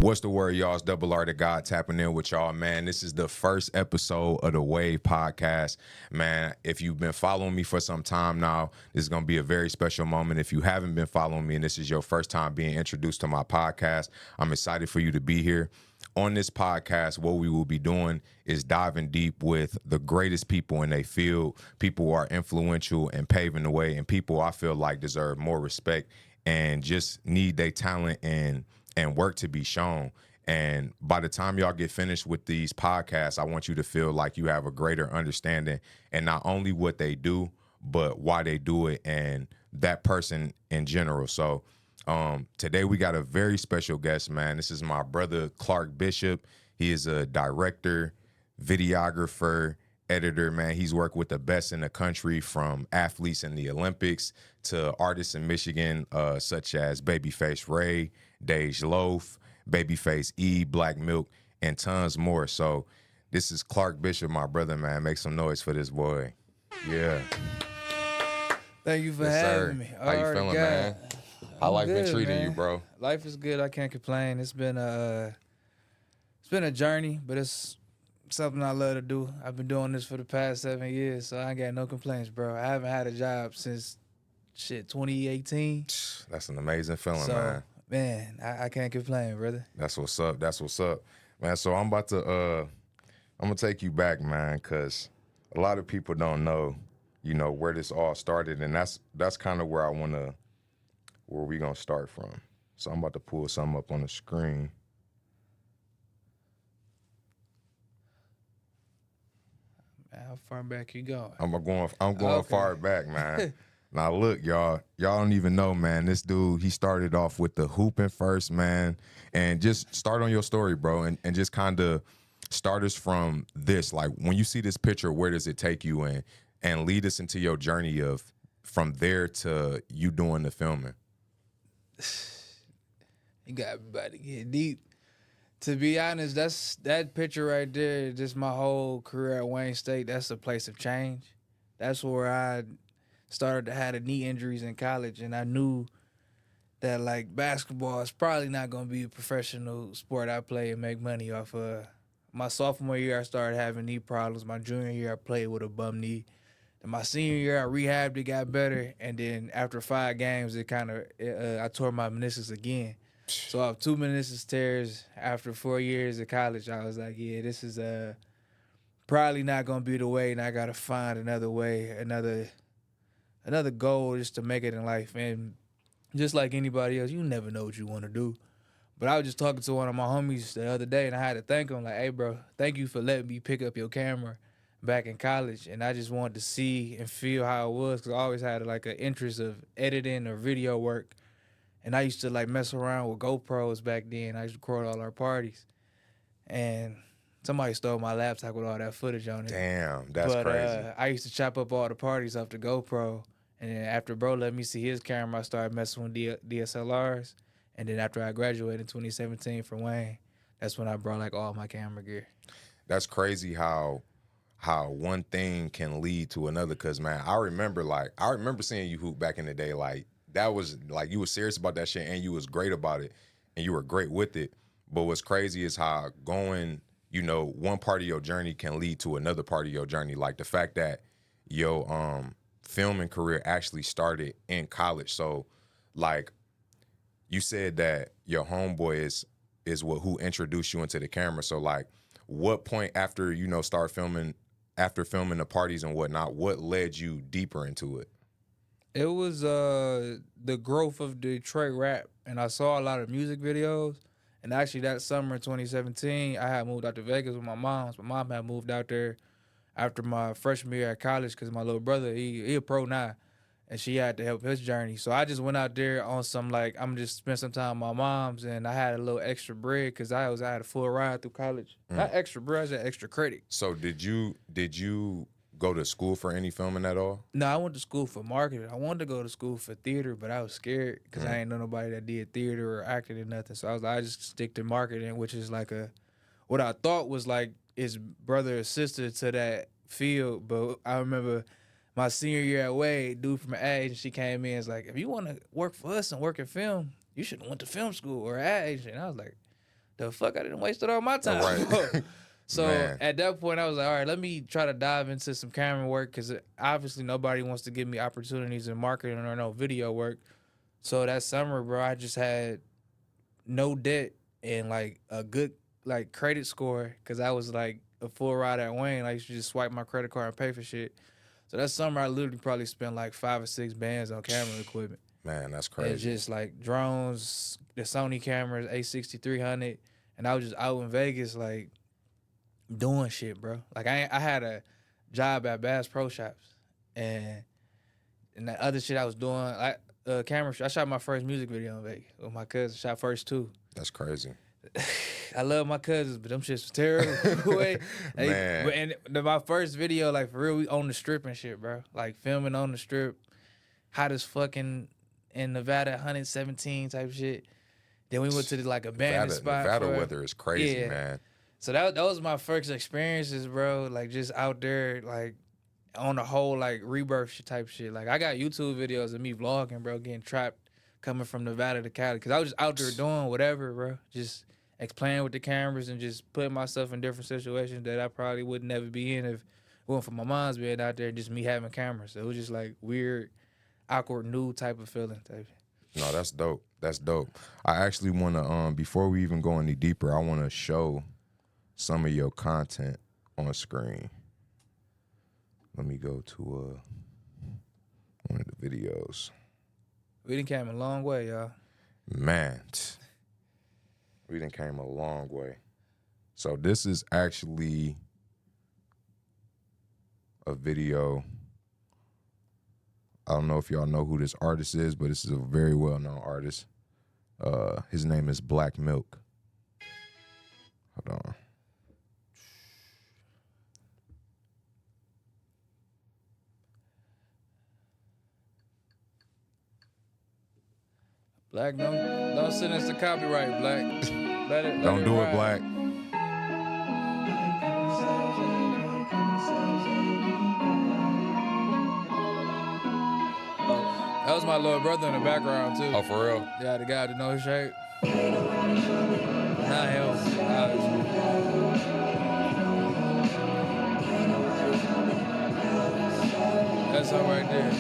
What's the word, y'all? It's RRTheGod tapping in with y'all, man. This is the first episode of the Wave podcast. Man, if you've been following me for some time now, this is going to be a very special moment. If you haven't been following me and this is your first time being introduced to my podcast, I'm excited for you to be here. On this podcast, what we will be doing is diving deep with the greatest people in their field, people who are influential and paving the way, and people I feel like deserve more respect and just need their talent and work to be shown. And by the time y'all get finished with these podcasts, I want you to feel like you have a greater understanding and not only what they do, but why they do it and that person in general. So today we got a very special guest, man. This is my brother, Clark Bishop. He is a director, videographer, editor, man. He's worked with the best in the country, from athletes in the Olympics to artists in Michigan, such as Babyface Ray, Dej Loaf, Babyface E, Black Milk, and tons more. So this is Clark Bishop, my brother, man. Make some noise for this boy. Yeah. Thank you for having me. How you feeling, man? How life been treating you, bro? Life is good. I can't complain. It's been a journey, but it's something I love to do. I've been doing this for the past 7 years, so I ain't got no complaints, bro. I haven't had a job since 2018. That's an amazing feeling, man. Man, I can't complain, brother. That's what's up. That's what's up, man. So I'm about to I'm gonna take you back, man, because a lot of people don't know, where this all started, and that's kind of where we gonna start from. So I'm about to pull something up on the screen. How far back you going? I'm going far back, man. Now look, y'all don't even know, man. This dude, he started off with the hooping first, man. And just start on your story, bro, and just kind of start us from this. Like, when you see this picture, where does it take you in? And lead us into your journey of from there to you doing the filming. You got everybody get deep. To be honest, that picture right there, just my whole career at Wayne State, that's a place of change. That's where I started to have the knee injuries in college, and I knew that, like, basketball is probably not going to be a professional sport I play and make money off of. My sophomore year, I started having knee problems. My junior year, I played with a bum knee. Then my senior year, I rehabbed it, got better, and then after 5 games, I tore my meniscus again. So I have 2 meniscus tears. After 4 years of college, I was like, yeah, this is probably not going to be the way, and I got to find another way, another goal just to make it in life. And just like anybody else, you never know what you want to do. But I was just talking to one of my homies the other day, and I had to thank him, like, hey, bro, thank you for letting me pick up your camera back in college. And I just wanted to see and feel how it was, because I always had, like, an interest of editing or video work. And I used to, like, mess around with GoPros back then. I used to record all our parties. And somebody stole my laptop with all that footage on it. Damn, that's crazy. I used to chop up all the parties off the GoPro. And then after bro let me see his camera, I started messing with DSLRs. And then after I graduated in 2017 from Wayne, that's when I brought, like, all my camera gear. That's crazy how one thing can lead to another. Cause, man, I remember seeing you hoop back in the day. Like, that was, like, you was serious about that shit and you was great about it and you were great with it. But what's crazy is how going, one part of your journey can lead to another part of your journey. Like, the fact that your filming career actually started in college. So, like, you said that your homeboy is who introduced you into the camera. So, like, what point after, start filming, after filming the parties and whatnot, what led you deeper into it? It was the growth of Detroit rap, and I saw a lot of music videos. And actually, that summer in 2017, I had moved out to Vegas with my mom. My mom had moved out there after my freshman year at college because my little brother, he a pro now, and she had to help his journey. So I just went out there on some, like, I'm just spend some time with my mom's, and I had a little extra bread because I had a full ride through college. Not extra bread, I had extra credit. So did you go to school for any filming at all? No, I went to school for marketing. I wanted to go to school for theater, but I was scared because I ain't know nobody that did theater or acting or nothing. So I was like, I just stick to marketing, which is like what I thought was like his brother or sister to that field. But I remember my senior year at Wade, dude from an ad agency came in and was like, if you want to work for us and work in film, you should have went to film school or ad agency. And I was like, the fuck, I didn't wasted all my time. Right. So Man. at that point, I was like, all right, let me try to dive into some camera work because obviously nobody wants to give me opportunities in marketing or no video work. So that summer, bro, I just had no debt and like a good like credit score because I was like a full ride at Wayne. I used to just swipe my credit card and pay for shit. So that summer, I literally probably spent like 5 or 6 bands on camera equipment. Man, that's And crazy. just like drones, the Sony cameras, A6300, and I was just out in Vegas like doing shit, bro. Like I had a job at Bass Pro Shops, and the other shit I was doing, camera. I shot my first music video in Vegas with my cousin. Shot first 2. That's crazy. I love my cousins, but them shits was terrible. Man. My first video, like for real, we on the strip and shit, bro. Like filming on the strip, hot as fucking in Nevada, 117 type shit. Then we went to like abandoned spot. Nevada weather is crazy, man. So that was my first experiences, bro. Like just out there, like on the whole, like rebirth type shit. Like I got YouTube videos of me vlogging, bro, getting trapped coming from Nevada to Cali, cause I was just out there doing whatever, bro. Just playing with the cameras and just putting myself in different situations that I probably would never be in if it wasn't for my mom's being out there and just me having cameras. So it was just like weird, awkward, new type of feeling. No, that's dope. That's dope. I actually want to, before we even go any deeper, I want to show some of your content on screen. Let me go to one of the videos. We done came a long way, y'all. Man, we done came a long way. So this is actually a video. I don't know if y'all know who this artist is, but this is a very well-known artist. His name is Black Milk. Hold on. Black, don't send us the copyright, Black. Don't do it, Black. That was my little brother in the background too. Oh, for real? Yeah, the guy that know his shape. Not him. That's him right there.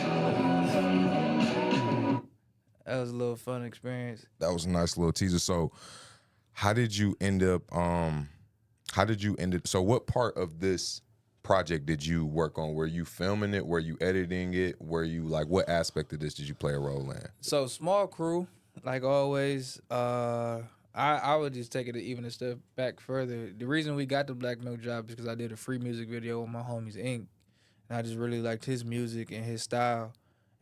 That was a little fun experience. That was a nice little teaser. So how did you end up, so what part of this project did you work on? Were you filming it? Were you editing it? Were you like, what aspect of this did you play a role in? So small crew, like always. I would just take it even a step back further. The reason we got the Black Milk job is because I did a free music video with my homies Ink, and I just really liked his music and his style.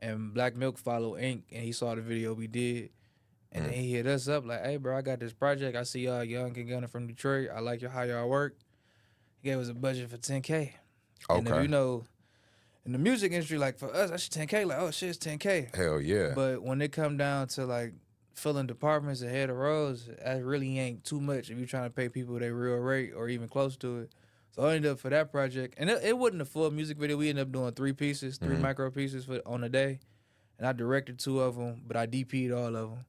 And Black Milk followed Ink, and he saw the video we did, and then he hit us up like, "Hey, bro, I got this project. I see y'all young and gunning from Detroit. I like how y'all work." He gave us a budget for $10K. Okay. And if you know, in the music industry, like for us, that's $10K. Like, oh shit, it's $10K. Hell yeah. But when it come down to like filling departments and head of rows, that really ain't too much if you're trying to pay people their real rate or even close to it. So I ended up for that project, and it wasn't a full music video. We ended up doing 3 pieces, 3 micro pieces on a day, and I directed 2 of them, but I DP'd all of them,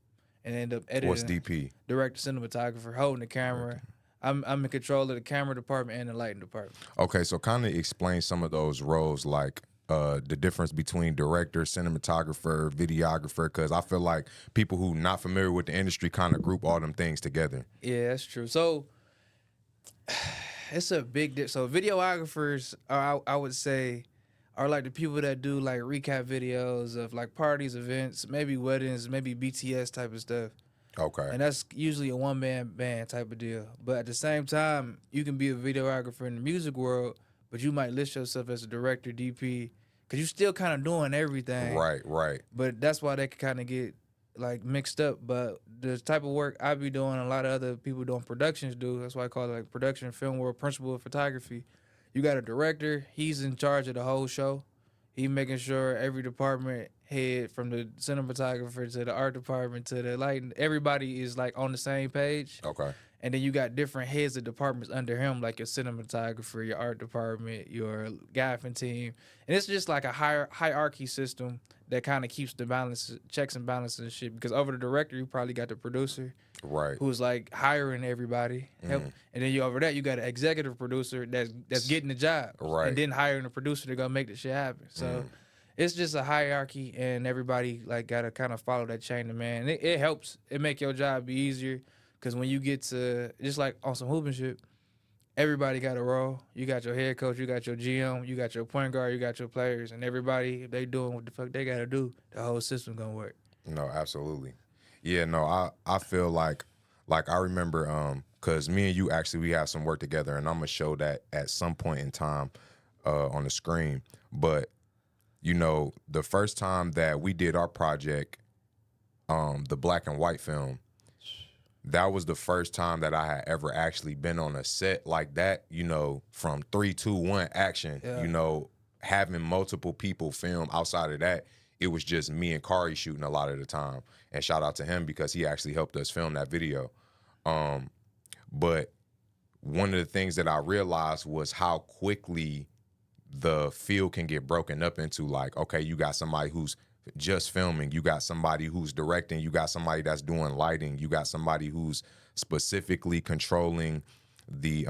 and ended up editing. What's DP? Director, cinematographer, holding the camera. I'm in control of the camera department and the lighting department. Okay, so kind of explain some of those roles, like the difference between director, cinematographer, videographer, because I feel like people who not familiar with the industry kind of group all them things together. Yeah, that's true. So it's a big so videographers are, I would say, are like the people that do like recap videos of like parties, events, maybe weddings, maybe BTS type of stuff. Okay. And that's usually a one-man band type of deal. But at the same time, you can be a videographer in the music world, but you might list yourself as a director, DP, because you're still kind of doing everything. Right. But that's why they can kind of get like mixed up. But the type of work I be doing, a lot of other people doing productions do. That's why I call it like production, film world, principal of photography. You got a director. He's in charge of the whole show. He making sure every department head, from the cinematographer to the art department to the lighting. Everybody is like on the same page. Okay. And then you got different heads of departments under him, like your cinematographer, your art department, your gaffing team. And it's just like a hierarchy system that kind of keeps the balance, checks and balances and shit. Because over the director, you probably got the producer, Right. who's like hiring everybody. And then you over that, you got an executive producer that's getting the job. Right. And then hiring a producer to go make the shit happen. So it's just a hierarchy, and everybody like got to kind of follow that chain of man. It helps. It make your job be easier. Because when you get to, just like on some hooping shit, everybody got a role. You got your head coach, you got your GM, you got your point guard, you got your players, and everybody, if they doing what the fuck they got to do, the whole system gonna work. No, absolutely. Yeah, no, I feel like I remember, because me and you actually, we have some work together, and I'm going to show that at some point in time on the screen. But, you know, the first time that we did our project, the black and white film, that was the first time that I had ever actually been on a set like that, you know, from 3, 2, 1 action, you know, having multiple people film. Outside of that, it was just me and Kari shooting a lot of the time. And shout out to him because he actually helped us film that video. But one of the things that I realized was how quickly the field can get broken up into, like, okay, you got somebody who's just filming, you got somebody who's directing, you got somebody that's doing lighting, you got somebody who's specifically controlling the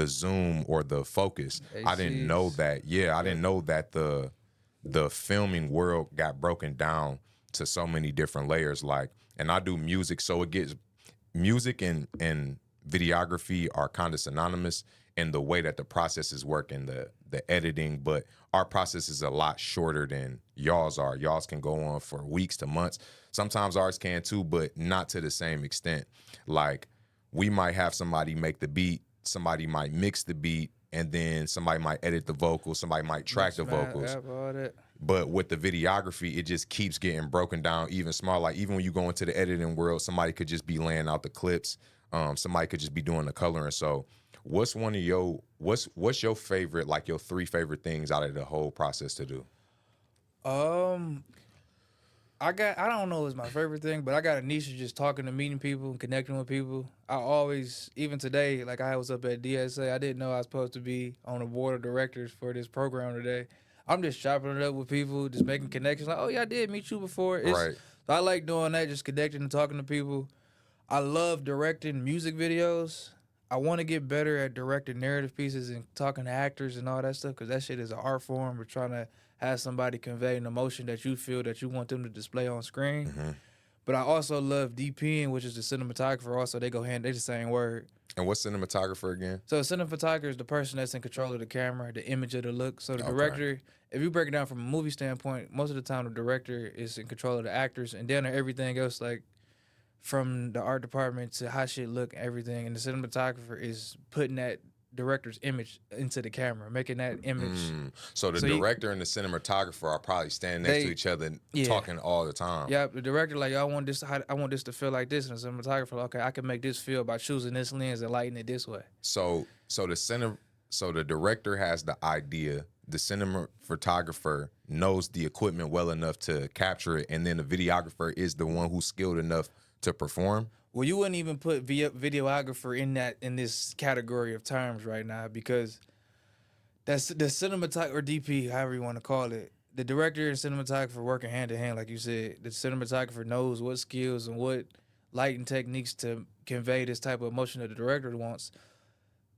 zoom or the focus. I didn't know that. I didn't know that the filming world got broken down to so many different layers. Like, and I do music, so it gets, music and videography are kind of synonymous in the way that the processes work and the editing, but our process is a lot shorter than y'all's are. Y'all's can go on for weeks to months. Sometimes ours can too, but not to the same extent. Like, we might have somebody make the beat, somebody might mix the beat, and then somebody might edit the vocals, somebody might track the vocals. But with the videography, it just keeps getting broken down even smaller. Like, even when you go into the editing world, somebody could just be laying out the clips. Somebody could just be doing the coloring. So what's one of your, what's your favorite, like your 3 favorite things out of the whole process to do? I don't know if it's my favorite thing, but I got a niche of just talking to meeting people and connecting with people. I always, even today, like I was up at DSA, I didn't know I was supposed to be on the board of directors for this program today. I'm just chopping it up with people, just making connections. Like, oh yeah, I did meet you before. Right. So I like doing that, just connecting and talking to people. I love directing music videos. I want to get better at directing narrative pieces and talking to actors and all that stuff, because that shit is an art form. We're trying to have somebody convey an emotion that you feel that you want them to display on screen. But I also love DPing, which is the cinematographer. Also, they go hand, they the same word. And what's cinematographer again? So a cinematographer is the person that's in control of the camera, the image of the look. So the director, if you break it down from a movie standpoint, most of the time the director is in control of the actors, and then everything else, like from the art department to how shit look, everything. And the cinematographer is putting that director's image into the camera, making that image. So the director and the cinematographer are probably standing next to each other, talking all the time. Yeah, the director like, I want this to feel like this, and the cinematographer, okay, I can make this feel by choosing this lens and lighting it this way. So the director has the idea, the cinematographer knows the equipment well enough to capture it, and then the videographer is the one who's skilled enough to perform. Well, you wouldn't even put videographer in this category of terms right now, because that's the cinematographer or DP, however you want to call it. The director and cinematographer working hand in hand, like you said. The cinematographer knows what skills and what lighting techniques to convey this type of emotion that the director wants.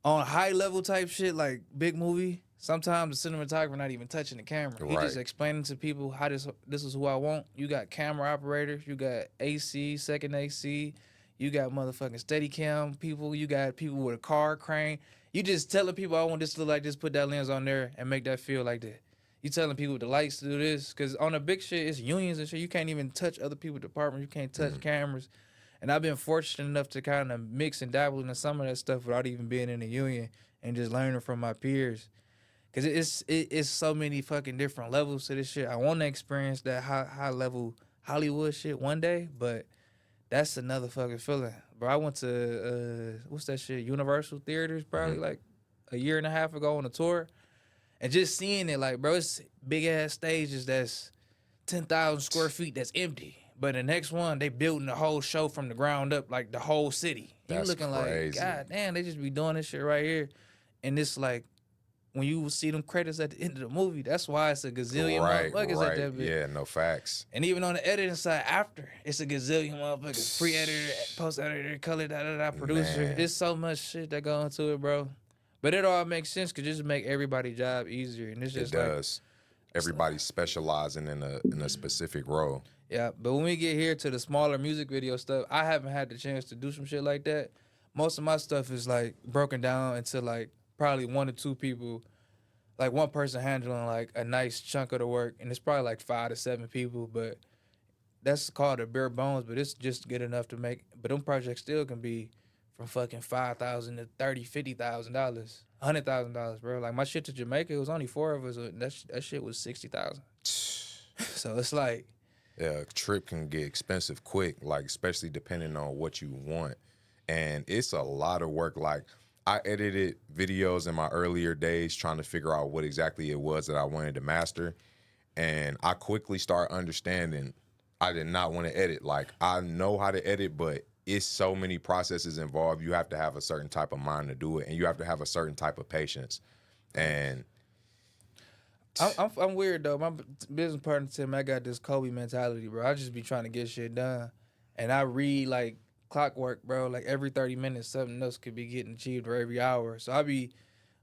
On high level type shit, like big movie, sometimes the cinematographer not even touching the camera. He just explaining to people how this is who I want. You got camera operators, you got AC, second AC, you got motherfucking Steadicam people, you got people with a car crane. You just telling people, I want this to look like this, put that lens on there and make that feel like that. You telling people with the lights to do this, because on the big shit, it's unions and shit. You can't even touch other people's departments. You can't touch cameras. And I've been fortunate enough to kind of mix and dabble into some of that stuff without even being in a union and just learning from my peers. Because it's so many fucking different levels to this shit. I want to experience that high level Hollywood shit one day, but that's another fucking feeling. Bro, I went to, what's that shit, Universal Theaters probably like a year and a half ago on a tour. And just seeing it, like, bro, it's big-ass stages that's 10,000 square feet that's empty. But the next one, they building the whole show from the ground up, like the whole city. That's you looking crazy. like, God damn, they just be doing this shit right here. And it's like, when you see them credits at the end of the movie, that's why it's a gazillion motherfuckers at that bitch. Yeah, no facts. And even on the editing side after, it's a gazillion motherfuckers. Pre-editor, post-editor, color, producer. Man. There's so much shit that go into it, bro. But it all makes sense because just make everybody's job easier. And it's just It does. Everybody's specializing in a specific role. Yeah, but when we get here to the smaller music video stuff, I haven't had the chance to do some shit like that. Most of my stuff is like broken down into like probably 1 or 2 people, like one person handling like a nice chunk of the work, and it's probably like 5 to 7 people, but that's called a bare bones, but it's just good enough to make. But them projects still can be from fucking $5,000 to $30,000, $50,000, $100,000, bro. Like my shit to Jamaica, it was only 4 of us. That shit was $60,000. So it's like, yeah, a trip can get expensive quick, like especially depending on what you want. And it's a lot of work. Like I edited videos in my earlier days trying to figure out what exactly it was that I wanted to master. And I quickly start understanding I did not want to edit. Like I know how to edit, but it's so many processes involved. You have to have a certain type of mind to do it, and you have to have a certain type of patience. And I'm weird though. My business partner said, "Man, I got this Kobe mentality, bro. I just be trying to get shit done, and I read like clockwork, bro. Like every 30 minutes, something else could be getting achieved, or every hour. So I be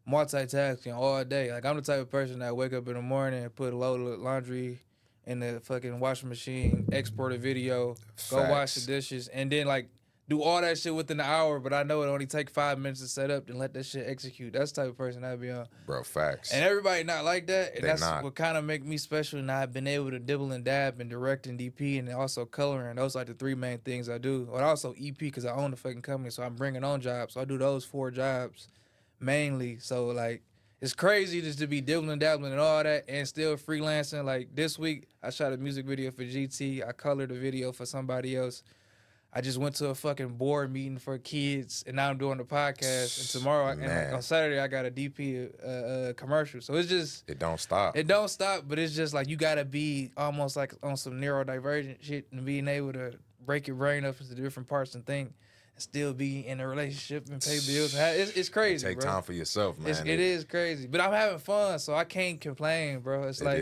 multitasking all day. Like I'm the type of person that wake up in the morning and put a load of laundry in the fucking washing machine, export a video, go wash the dishes, and then like do all that shit within an hour, but I know it only take 5 minutes to set up and let that shit execute. That's the type of person I be on. Bro, facts. And everybody not like that. And that's not. what kind of make me special. And I've been able to dibble and dab and direct and DP and also coloring. Those are like the 3 main things I do. But also EP because I own the fucking company, so I'm bringing on jobs. So I do those 4 jobs mainly. So like it's crazy just to be dibbling and dabbling and all that and still freelancing. Like this week, I shot a music video for GT. I colored a video for somebody else. I just went to a fucking board meeting for kids, and now I'm doing the podcast. And tomorrow, and like on Saturday, I got a DP commercial. So it's just it don't stop. It don't stop, but it's just like you gotta be almost like on some neurodivergent shit and being able to break your brain up into different parts and think, and still be in a relationship and pay bills. It's crazy. Take bro. time for yourself, man. It is crazy, but I'm having fun, so I can't complain, bro. It's like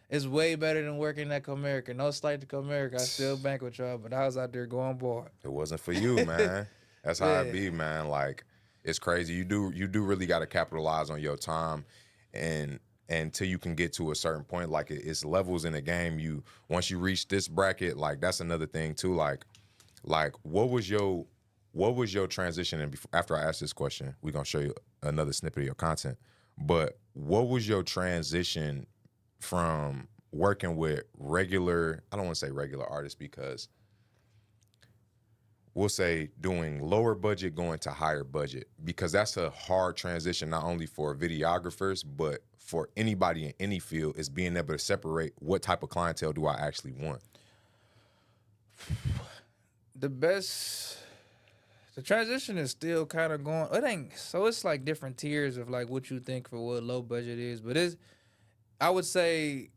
it's way better than working at Comerica. No slight to Comerica, I still bank with y'all, but I was out there going bored. It wasn't for you, man. That's how it be, man. Like it's crazy. You do really got to capitalize on your time, and until you can get to a certain point, like it's levels in the game. Once you reach this bracket, like that's another thing too. Like what was your transition? And after I ask this question, we're gonna show you another snippet of your content. But what was your transition from working with regular, I don't want to say regular artists because we'll say doing lower budget going to higher budget, because that's a hard transition not only for videographers but for anybody in any field, is being able to separate what type of clientele do I actually want. The transition is still kind of going. It's like different tiers of like what you think for what low budget is, but I would say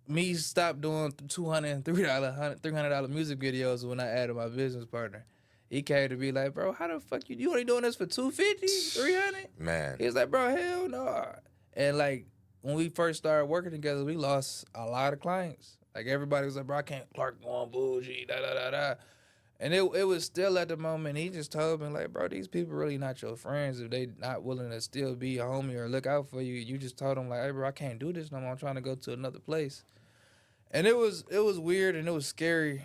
me stop doing $200 and $300 music videos when I added my business partner. He came to be like, bro, how the fuck you only doing this for $250, $300? Man. He was like, bro, hell no. And like when we first started working together, we lost a lot of clients. Like everybody was like, bro, I can't Clark going bougie, da da da da. And it was still at the moment, he just told me, like, bro, these people really not your friends if they not willing to still be a homie or look out for you. You just told them, like, hey, bro, I can't do this no more. I'm trying to go to another place. And it was weird and it was scary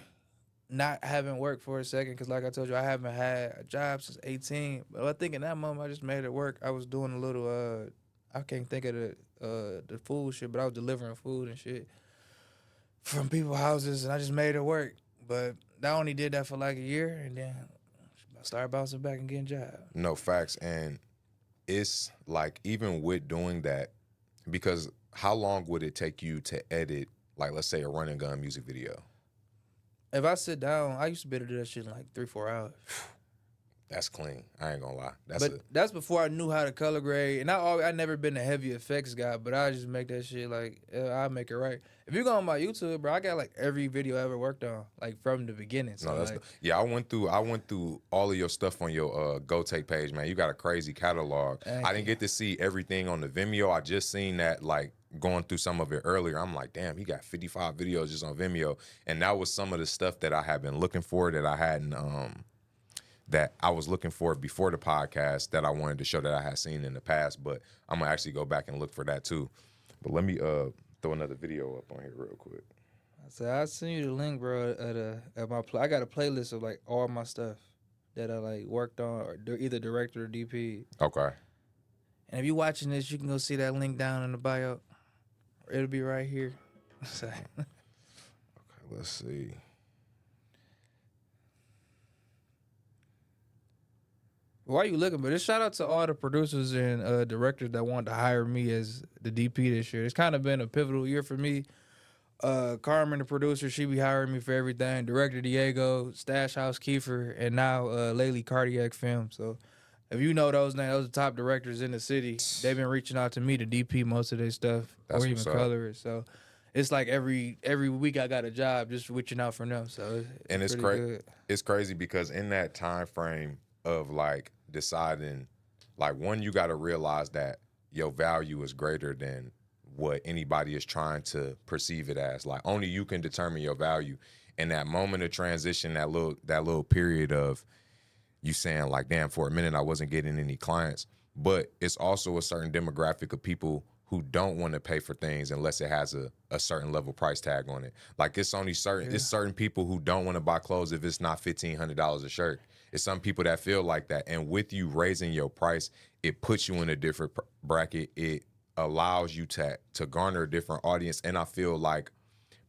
not having work for a second because, like I told you, I haven't had a job since 18. But I think in that moment, I just made it work. I was doing a little, I can't think of the food shit, but I was delivering food and shit from people's houses, and I just made it work. But I only did that for like a year, and then I started bouncing back and getting jobs. No, facts. And it's like, even with doing that, because how long would it take you to edit, like, let's say a run and gun music video? If I sit down, I used to be able to do that shit in like 3-4 hours. That's clean. I ain't gonna lie. That's before I knew how to color grade, and I never been a heavy effects guy, but I just make that shit like I make it right. If you go on my YouTube, bro, I got like every video I ever worked on, like from the beginning. So No, that's like, yeah. I went through all of your stuff on your Go Take page, man. You got a crazy catalog. I didn't get to see everything on the Vimeo. I just seen that like going through some of it earlier. I'm like, damn, he got 55 videos just on Vimeo, and that was some of the stuff that I had been looking for that I hadn't that I was looking for before the podcast that I wanted to show that I had seen in the past. But I'm gonna actually go back and look for that too. But let me throw another video up on here real quick. So I send you the link, bro. At my I got a playlist of like all my stuff that I like worked on, or either director or DP. Okay. And if you watching this, you can go see that link down in the bio. It'll be right here. So. Okay, let's see. Why you looking? But just shout out to all the producers and directors that wanted to hire me as the DP this year. It's kind of been a pivotal year for me. Carmen, the producer, she be hiring me for everything. Director Diego, Stash House Kiefer, and now lately Cardiac Film. So if you know those names, those are top directors in the city. They've been reaching out to me to DP most of their stuff, or even color it. So it's like every week I got a job just reaching out for them. So it's crazy. It's crazy because in that time frame of like deciding, like, one, you got to realize that your value is greater than what anybody is trying to perceive it as. Like, only you can determine your value. In that moment of transition, that little period of you saying like, damn, for a minute I wasn't getting any clients. But it's also a certain demographic of people who don't want to pay for things unless it has a certain level price tag on it. Like, it's only certain it's certain people who don't want to buy clothes if it's not $1,500 a shirt. It's some people that feel like that. And with you raising your price, it puts you in a different bracket. It allows you to garner a different audience. And I feel like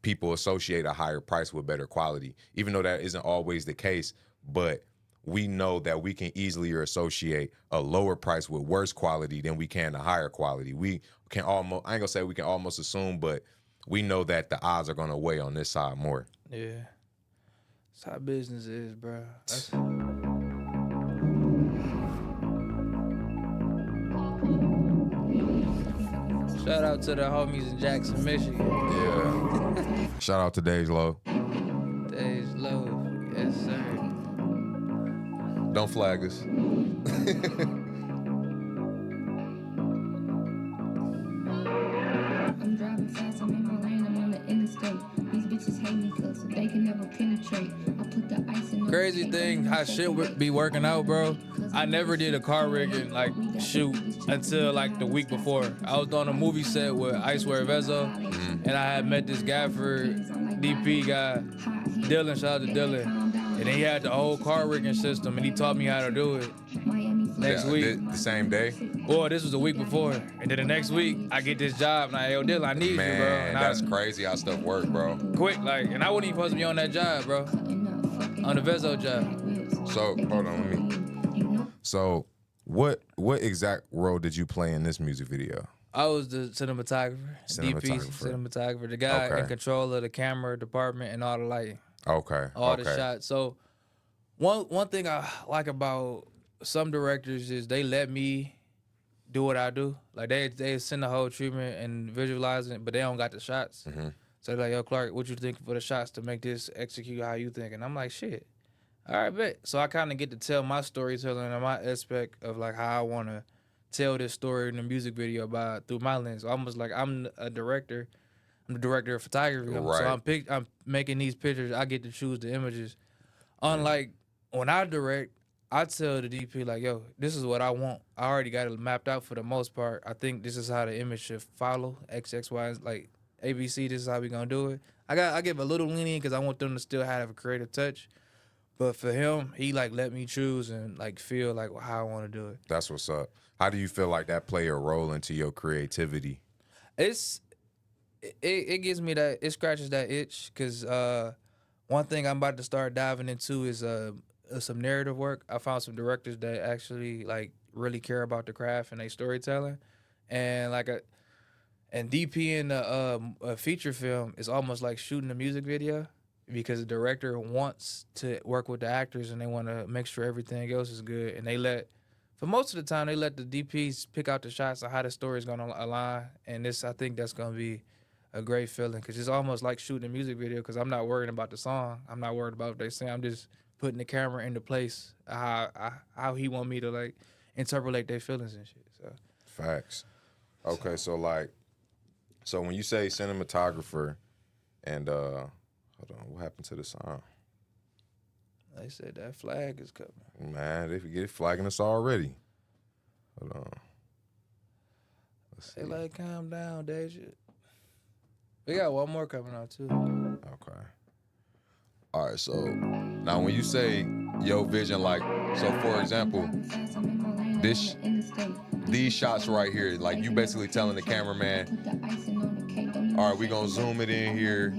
people associate a higher price with better quality, even though that isn't always the case. But we know that we can easily associate a lower price with worse quality than we can a higher quality. We can almost, I ain't gonna say we can almost assume, but we know that the odds are gonna weigh on this side more. Yeah. That's how business is, bro. Shout out to the homies in Jackson, Michigan. Yeah. Shout out to Dave's Low. Dave's Low. Yes, sir. Don't flag us. I'm driving fast, I'm in my lane, I'm on the interstate. These bitches hate me cause they can never penetrate. I put the ice in the crazy thing, how shit be working out, bro. I never did a car rigging like shoot until like the week before. I was on a movie set with Icewear Vezo, and I had met this guy for DP guy, Dylan. Shout out to Dylan. And he had the whole car rigging system, and he taught me how to do it. Next week. The same day? Well, this was the week before. And then the next week, I get this job, and yo, Dylan, I need you, bro. Man, that's crazy how stuff work, bro. Quick, like, and I wasn't even supposed to be on that job, bro. On the Vezo job. So, hold on, So, what exact role did you play in this music video? I was the cinematographer. DP cinematographer. The guy in control of the camera department and all the lighting. Okay. All the shots. So one thing I like about some directors is they let me do what I do. Like they send the whole treatment and visualize it, but they don't got the shots. Mm-hmm. So they're like, yo, Clark, what you think for the shots to make this execute how you think? And I'm like, shit. All right, bet. So I kind of get to tell my storytelling and my aspect of like how I want to tell this story in the music video through my lens. Almost like I'm a director. I'm the director of photography. Right. So I'm making these pictures. I get to choose the images. Unlike when I direct, I tell the DP like, yo, this is what I want. I already got it mapped out for the most part. I think this is how the image should follow. X, Y, like ABC, this is how we gonna do it. I give a little lenient because I want them to still have a creative touch. But for him, he like let me choose and like feel like how I want to do it. That's what's up. How do you feel like that play a role into your creativity? It gives me that, it scratches that itch because one thing I'm about to start diving into is some narrative work. I found some directors that actually like really care about the craft and their storytelling, and and DP in a feature film is almost like shooting a music video. because the director wants to work with the actors and they want to make sure everything else is good. And for most of the time, they let the DPs pick out the shots of how the story is going to align. And I think that's going to be a great feeling because it's almost like shooting a music video because I'm not worrying about the song. I'm not worried about what they say. I'm just putting the camera into place how he want me to like interpolate their feelings and shit. So Facts. Okay, so when you say cinematographer and hold on, what happened to the sound? they said that flag is coming. Man, they forget flagging us already. Hold on. Let's see. They like calm down, Deja. We got one more coming out too. Okay. All right, so now when you say your vision, like, so for example, these shots right here, like you basically telling the cameraman, all right, we gonna zoom it in here,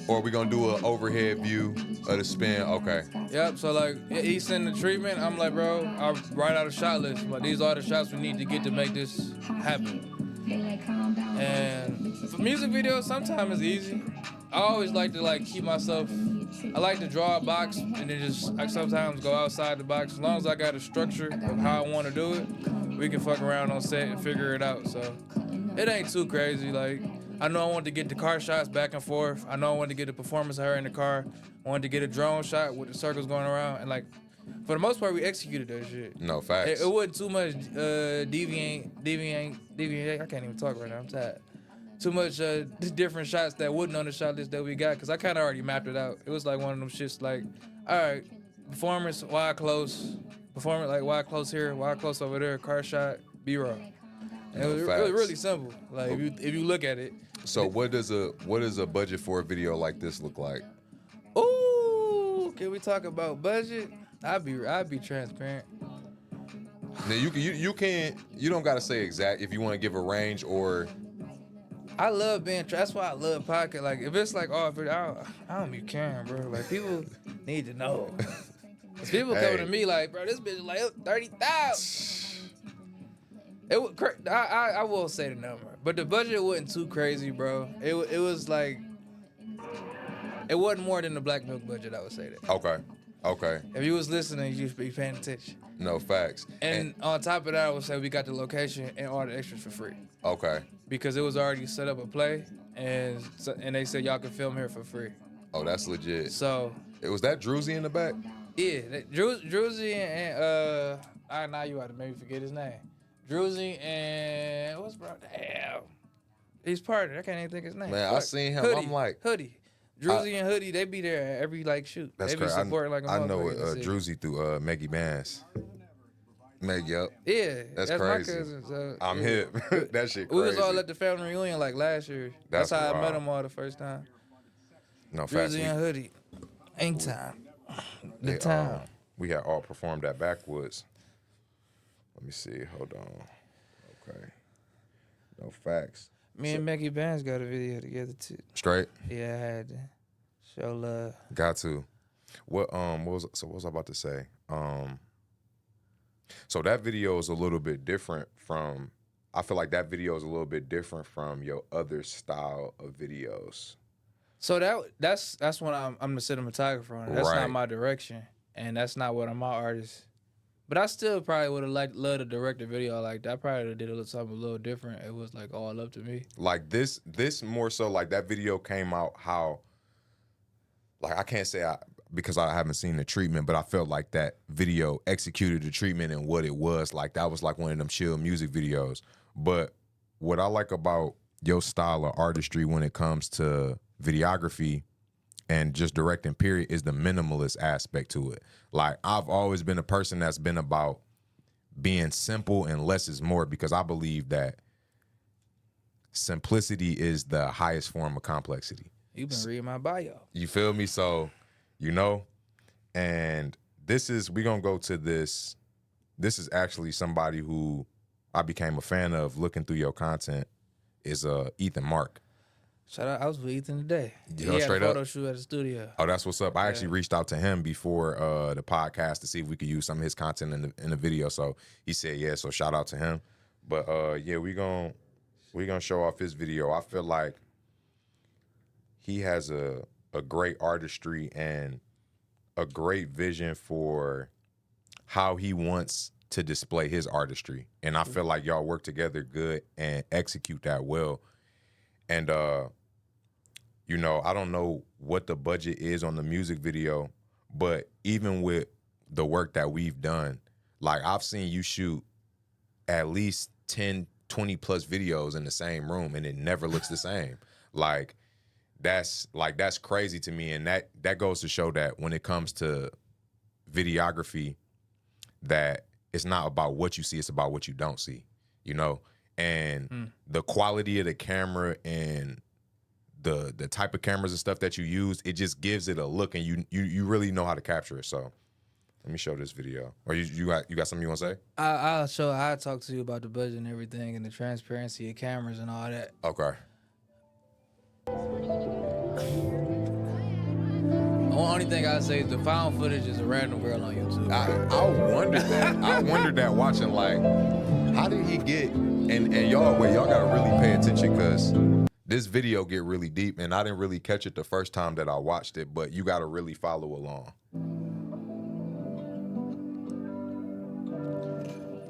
or we gonna do an overhead view of the spin. Okay. Yep, so like he sent the treatment, I'm like, bro, I'll write out a shot list, but these are the shots we need to get to make this happen. And for music videos, sometimes it's easy. I always like to like keep myself, I like to draw a box and then just like sometimes go outside the box. As long as I got a structure of how I want to do it, we can fuck around on set and figure it out. So it ain't too crazy. Like I know I wanted to get the car shots back and forth. I know I wanted to get a performance of her in the car. I wanted to get a drone shot with the circles going around. And like, for the most part, we executed that shit. No, facts. It wasn't too much deviate. I can't even talk right now. I'm tired. Too much different shots that wasn't on the shot list that we got, because I kind of already mapped it out. It was like one of them shits like, all right, performance, wide close. Performance, like wide close here, wide close over there, car shot, B-roll. And it was really simple. Like if you look at it. So what does a budget for a video like this look like? Ooh, can we talk about budget? I'd be transparent. Now you don't gotta say exact if you want to give a range or. I love being. That's why I love podcast. Like if it's like I don't be caring, bro. Like people need to know. Cause people come to me like, bro, this bitch is like 30,000. I will say the number, but the budget wasn't too crazy, bro. It was like, it wasn't more than the Black Milk budget. I would say that. Okay. If you was listening, you'd be paying attention. No, facts. And on top of that, I would say we got the location and all the extras for free. Okay. Because it was already set up a play, and they said y'all can film here for free. Oh, that's legit. So. Was that Druzy in the back? Yeah, Druzy and now you ought to maybe forget his name. Druzy and what's bro? Damn, he's partner. I can't even think his name. Man, I seen him. Hoodie, I'm like Hoodie. Druzy and Hoodie, they be there at every like shoot. That's they be crazy. supporting like a I know Druzy through Maggie Bands. Meg, yep. Yeah, that's crazy. My cousin, so, I'm hip. That shit crazy. We was all at the family reunion like last year. That's how wild. I met them all the first time. No, facts. Druzy and Hoodie. Ain't time. The time. We had all performed at Backwoods. Let me see. Hold on. Okay. No facts. Me and Maggie Bands got a video together too. Straight? Yeah, I had to show love. Got to. What was I about to say? So that video is a little bit different from. I feel like that video is a little bit different from your other style of videos. So that's when I'm the cinematographer on it. That's right. Not my direction, and that's not what I'm my artist. But I still probably would have loved to direct a video like that. I probably would've did something a little different. It was like all up to me. Like this more so like that video came out how. Like I can't say because I haven't seen the treatment, but I felt like that video executed the treatment and what it was. Like that was like one of them chill music videos. But what I like about your style of artistry when it comes to videography and just directing period is the minimalist aspect to it. Like I've always been a person that's been about being simple and less is more, because I believe that simplicity is the highest form of complexity. You've been reading my bio. You feel me? So, and we're going to go to this. This is actually somebody who I became a fan of looking through your content is Ethan Mark. Shout out, I was with Ethan today. He had straight a photo up? shoot at the studio. Oh, that's what's up. I actually reached out to him before the podcast to see if we could use some of his content in the video. So he said, yeah, so shout out to him. But yeah, we're gonna show off his video. I feel like he has a great artistry and a great vision for how he wants to display his artistry. And I feel like y'all work together good and execute that well. And you know, I don't know what the budget is on the music video, but even with the work that we've done, like I've seen you shoot at least 10, 20 plus videos in the same room and it never looks the same. That's crazy to me. And that goes to show that when it comes to videography, that it's not about what you see, it's about what you don't see, you know? And the quality of the camera and the type of cameras and stuff that you use, it just gives it a look, and you really know how to capture it. So let me show this video. Or you got something you want to say? I'll talk to you about the budget and everything and the transparency of cameras and all that. Okay. The only thing I say is the found footage is a random girl on YouTube. I wondered that. I wondered that watching, like, how did he get, and y'all gotta really pay attention, because this video get really deep, and I didn't really catch it the first time that I watched it, but you gotta really follow along.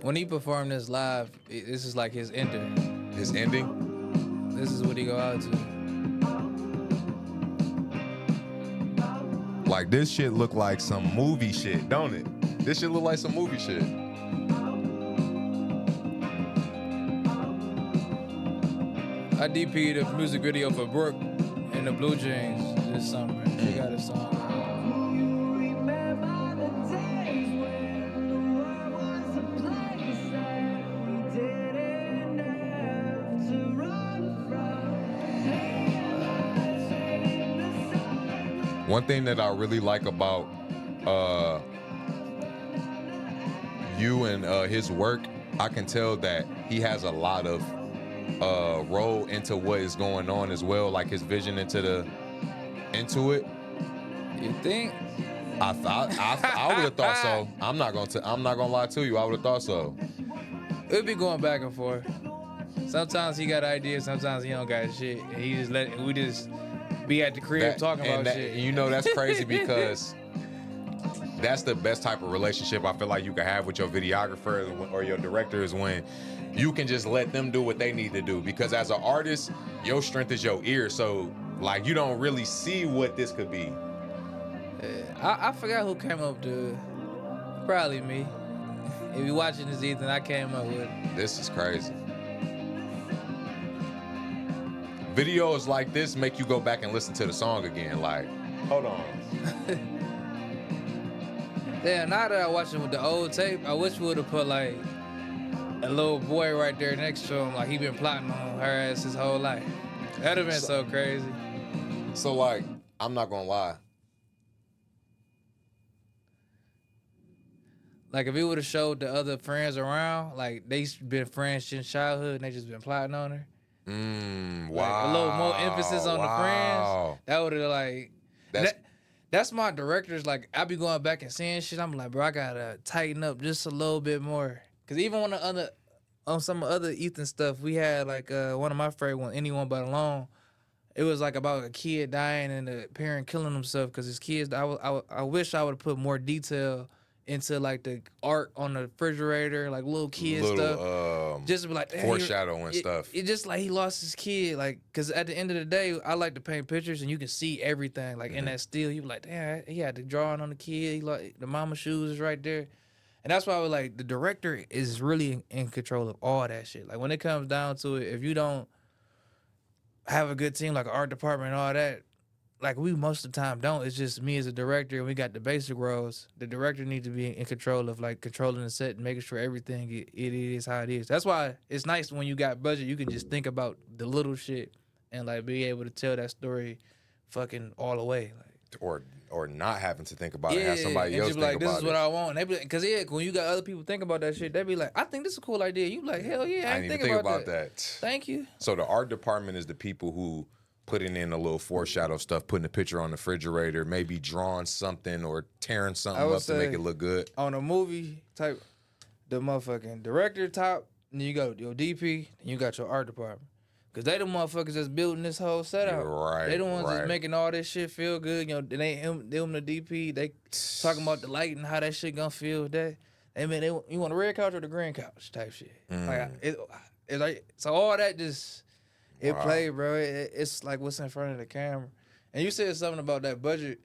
When he performed this live, this is like his ending. His ending? This is what he go out to. Like, this shit look like some movie shit, don't it? This shit look like some movie shit. I DP'd a music video for Brooke and the Blue Jeans this summer. She got a song. One thing that I really like about you and his work, I can tell that he has a lot of role into what is going on as well, like his vision into it. You think? I would have thought so. I'm not gonna lie to you. I would have thought so. It'd be going back and forth. Sometimes he got ideas, sometimes he don't got shit. And we just be at the crib talking about shit. You know, that's crazy because that's the best type of relationship I feel like you can have with your videographer or your director, is when you can just let them do what they need to do. Because as an artist, your strength is your ear. So, like, you don't really see what this could be. I forgot who came up to it. Probably me. If you watching this, Ethan, I came up with it. This is crazy. Videos like this make you go back and listen to the song again. Like, hold on. Yeah, now that I watch it with the old tape, I wish we would have put like a little boy right there next to him, like he been plotting on her ass his whole life. That'd have been so crazy. So, like, I'm not gonna lie. Like, if we would have showed the other friends around, like they been friends since childhood and they just been plotting on her. Wow. Like, a little more emphasis on the friends. That would have like. That's my directors. Like, I be going back and seeing shit. I'm like, bro, I gotta tighten up just a little bit more. Cause even on some other Ethan stuff, we had like one of my favorite ones, Anyone But Alone. It was like about a kid dying and the parent killing himself because his kids. I wish I would have put more detail into like the art on the refrigerator, like little kid stuff. Just to be like, foreshadowing stuff. It just like he lost his kid, like, cause at the end of the day, I like to paint pictures and you can see everything, like in that still. You be like, damn, he had the drawing on the kid. He like the mama shoes is right there, and that's why I was like, the director is really in control of all that shit. Like when it comes down to it, if you don't have a good team like an art department and all that. Like, we most of the time don't. It's just me as a director, and we got the basic roles. The director needs to be in control of, like, controlling the set and making sure everything it is how it is. That's why it's nice when you got budget, you can just think about the little shit and, like, be able to tell that story fucking all the way. Like, or not having to think about it, have somebody else think like, about it. This is what I want. And they be like, cause when you got other people think about that shit, they be like, I think this is a cool idea. You be like, hell yeah, I ain't think about that. Thank you. So the art department is the people who putting in a little foreshadow stuff, putting a picture on the refrigerator, maybe drawing something or tearing something up to make it look good. On a movie type, the motherfucking director top, and you got your DP, and you got your art department. Cause they the motherfuckers that's building this whole setup. You're right. They the ones right. that's making all this shit feel good. You know, they them the DP. They talking about the light and how that shit gonna feel. That they mean you want the red couch or the green couch type shit. Like it's like so all that just it play, bro. It's like what's in front of the camera. And you said something about that budget.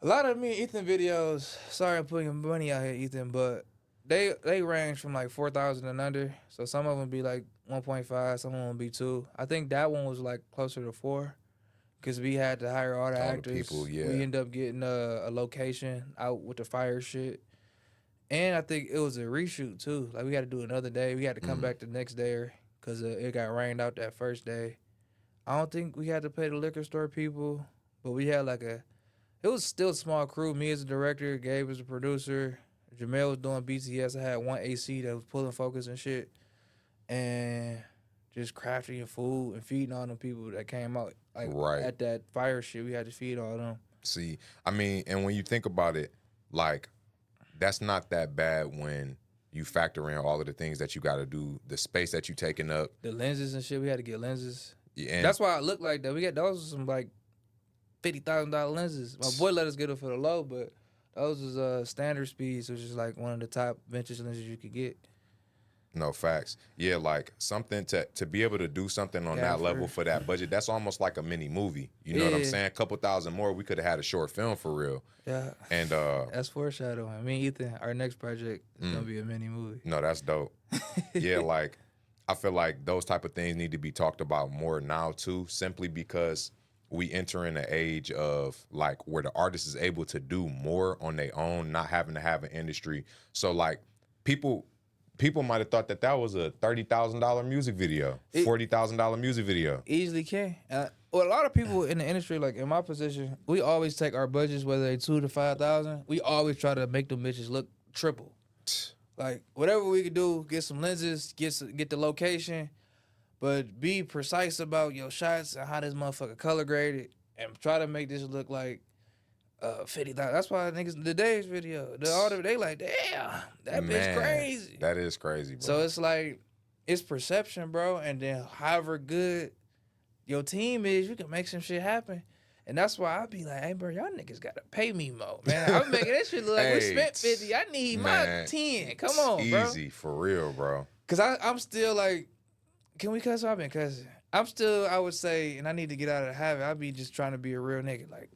A lot of me and Ethan videos. Sorry, I'm putting money out here, Ethan, but they range from like 4,000 and under. So some of them be like 1.5, some of them be 2. I think that one was like closer to 4 because we had to hire all the actors. people, yeah. We ended up getting a location out with the fire shit. And I think it was a reshoot too. Like we had to do another day. We had to come back the next day because it got rained out that first day. I don't think we had to pay the liquor store people, but we had like it was still a small crew. Me as a director, Gabe as a producer, Jamel was doing BTS. I had one AC that was pulling focus and shit. And just crafting your food and feeding all them people that came out. Like at that fire shit, we had to feed all them. See, I mean, and when you think about it, like, that's not that bad when you factor in all of the things that you got to do, the space that you taking up. The lenses and shit, we had to get lenses. Yeah, that's why I look like that. We got those are some like $50,000 lenses. My boy let us get them for the low, but those was standard speeds, which is like one of the top vintage lenses you could get. No, facts. Yeah, like something to be able to do something on that level for that budget, that's almost like a mini movie. You know what I'm saying? A couple thousand more, we could have had a short film for real. Yeah. And that's foreshadowing. Me and Ethan, our next project is gonna be a mini movie. No, that's dope. Yeah, like I feel like those type of things need to be talked about more now too, simply because we enter in an age of like where the artist is able to do more on their own, not having to have an industry. So like people might have thought that was a $30,000 music video, $40,000 music video. Easily can. Well, a lot of people in the industry, like in my position, we always take our budgets, whether they 2 to 5,000. We always try to make them bitches look triple. Like whatever we could do, get some lenses, get the location, but be precise about your shots and how this motherfucker color graded, and try to make this look like 50,000. That's why niggas the Dave's video, they like, damn, that bitch crazy. That is crazy, bro. So it's like it's perception, bro. And then however good your team is, you can make some shit happen. And that's why I be like, hey, bro, y'all niggas gotta pay me more, man. I'm making that shit look like we spent 50. I need my 10. Come on, bro. Easy for real, bro. Cause I'm still like, can we cuss? I've been cussing. I'm still, I would say, and I need to get out of the habit. I be just trying to be a real nigga. Like,